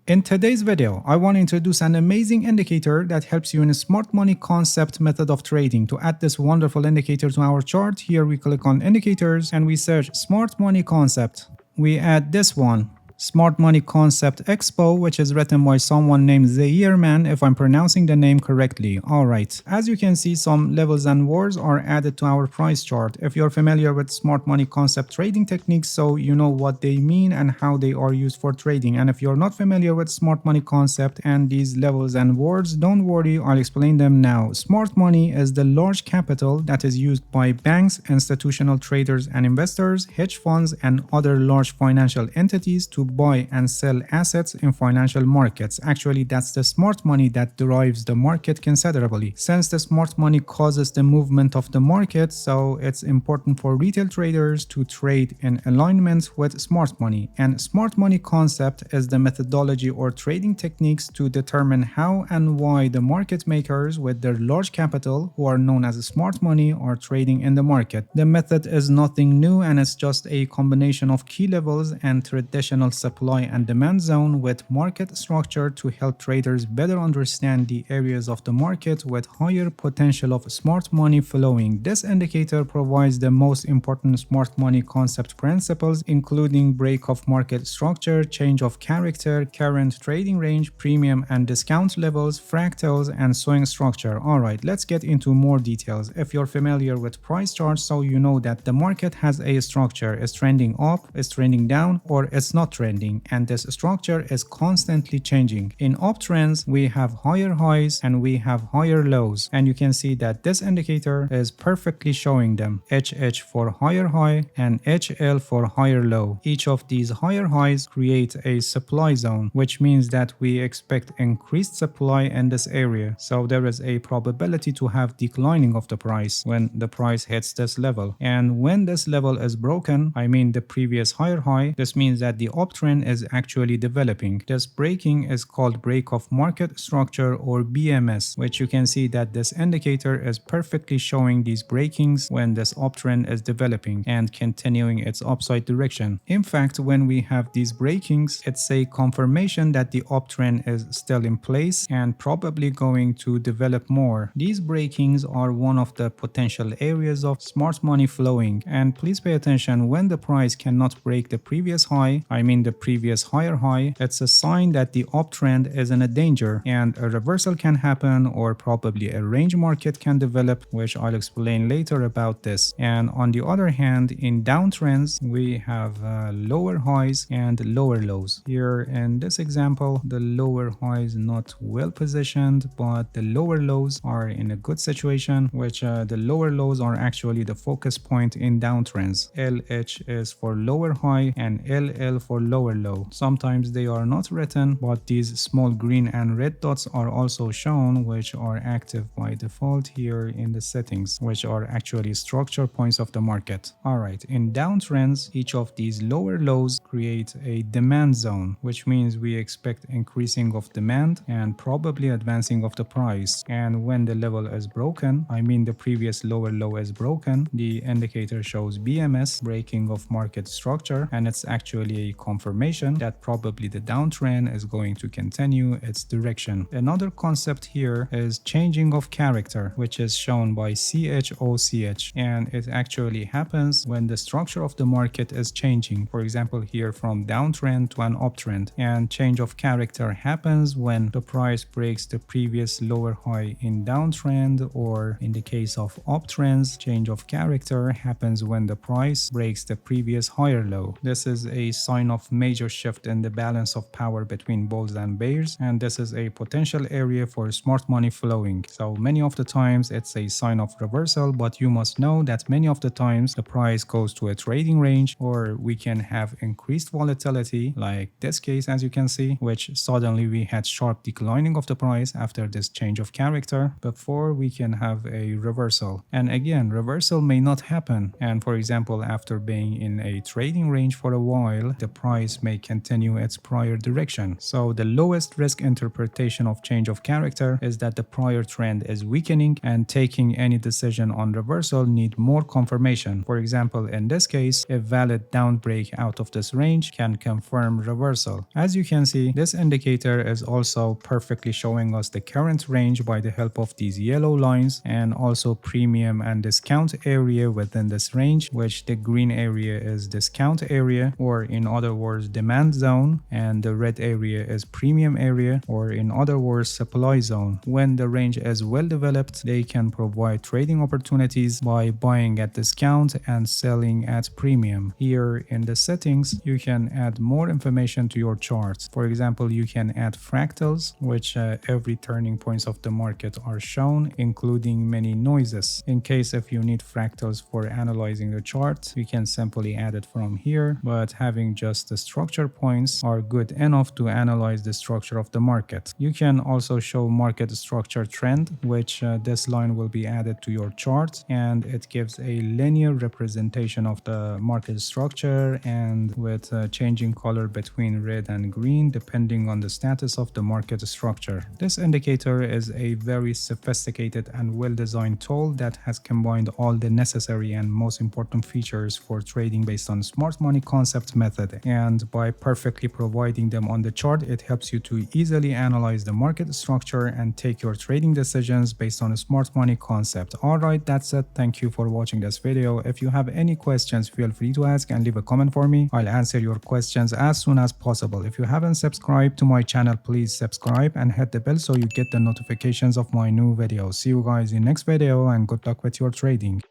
In today's video, I want to introduce an amazing indicator that helps you in a smart money concept method of trading. To add this wonderful indicator to our chart, here we click on indicators and we search smart money concept. We add this one. Smart Money Concept Expo, which is written by someone named Zahirman, if I'm pronouncing the name correctly. Alright, as you can see, some levels and words are added to our price chart. If you're familiar with Smart Money Concept trading techniques, so you know what they mean and how they are used for trading. And if you're not familiar with Smart Money Concept and these levels and words, don't worry, I'll explain them now. Smart money is the large capital that is used by banks, institutional traders and investors, hedge funds, and other large financial entities to buy and sell assets in financial markets. Actually, that's the smart money that drives the market considerably. Since the smart money causes the movement of the market, so it's important for retail traders to trade in alignment with smart money. And smart money concept is the methodology or trading techniques to determine how and why the market makers with their large capital, who are known as smart money, are trading in the market. The method is nothing new and it's just a combination of key levels and traditional supply and demand zone with market structure to help traders better understand the areas of the market with higher potential of smart money flowing. This indicator provides the most important smart money concept principles, including break of market structure, change of character, current trading range, premium and discount levels, fractals, and swing structure. Alright, let's get into more details. If you're familiar with price charts, so you know that the market has a structure. It's trending up, it's trending down, or it's not trending, and this structure is constantly changing. In uptrends, we have higher highs and we have higher lows, and you can see that this indicator is perfectly showing them. HH for higher high and HL for higher low. Each of these higher highs create a supply zone, which means that we expect increased supply in this area. So there is a probability to have declining of the price when the price hits this level. And when this level is broken, I mean the previous higher high, this means that the uptrend is actually developing. This breaking is called break of market structure or BMS, which you can see that this indicator is perfectly showing these breakings when this uptrend is developing and continuing its upside direction. In fact, when we have these breakings, it's a confirmation that the uptrend is still in place and probably going to develop more. These breakings are one of the potential areas of smart money flowing, and please pay attention when the price cannot break the previous high, I mean the previous higher high, it's a sign that the uptrend is in a danger and a reversal can happen, or probably a range market can develop, which I'll explain later about this. And on the other hand, in downtrends, we have lower highs and lower lows. Here in this example, the lower highs not well positioned, but the lower lows are in a good situation, which the lower lows are actually the focus point in downtrends. LH is for lower high and LL for lower low. Sometimes they are not written, but these small green and red dots are also shown, which are active by default here in the settings, which are actually structure points of the market. Alright, in downtrends, each of these lower lows create a demand zone, which means we expect increasing of demand and probably advancing of the price. And when the level is broken, I mean the previous lower low is broken, the indicator shows BMS, breaking of market structure, and it's actually a confirmation that probably the downtrend is going to continue its direction. Another concept here is changing of character, which is shown by CHOCH, and it actually happens when the structure of the market is changing. For example, here from downtrend to an uptrend, and change of character happens when the price breaks the previous lower high in downtrend, or in the case of uptrends, change of character happens when the price breaks the previous higher low. This is a sign of major shift in the balance of power between bulls and bears, and this is a potential area for smart money flowing. So many of the times it's a sign of reversal, but you must know that many of the times the price goes to a trading range, or we can have increased volatility like this case, as you can see, which suddenly we had sharp declining of the price after this change of character before we can have a reversal. And again, reversal may not happen, and for example, after being in a trading range for a while, the price price may continue its prior direction. So the lowest risk interpretation of change of character is that the prior trend is weakening and taking any decision on reversal need more confirmation. For example, in this case, a valid down break out of this range can confirm reversal. As you can see, this indicator is also perfectly showing us the current range by the help of these yellow lines and also premium and discount area within this range, which the green area is discount area, or in other words demand zone, and the red area is premium area, or in other words supply zone. When the range is well developed, they can provide trading opportunities by buying at discount and selling at premium. Here in the settings, you can add more information to your charts. For example, you can add fractals, which every turning points of the market are shown, including many noises. In case if you need fractals for analyzing the chart, you can simply add it from here, but having just the structure points are good enough to analyze the structure of the market. You can also show market structure trend, which this line will be added to your chart, and it gives a linear representation of the market structure and with changing color between red and green depending on the status of the market structure. This indicator is a very sophisticated and well-designed tool that has combined all the necessary and most important features for trading based on smart money concept method, and by perfectly providing them on the chart, it helps you to easily analyze the market structure and take your trading decisions based on a smart money concept. Alright, that's it. Thank you for watching this video. If you have any questions, feel free to ask and leave a comment for me. I'll answer your questions as soon as possible. If you haven't subscribed to my channel, please subscribe and hit the bell so you get the notifications of my new videos. See you guys in next video and good luck with your trading.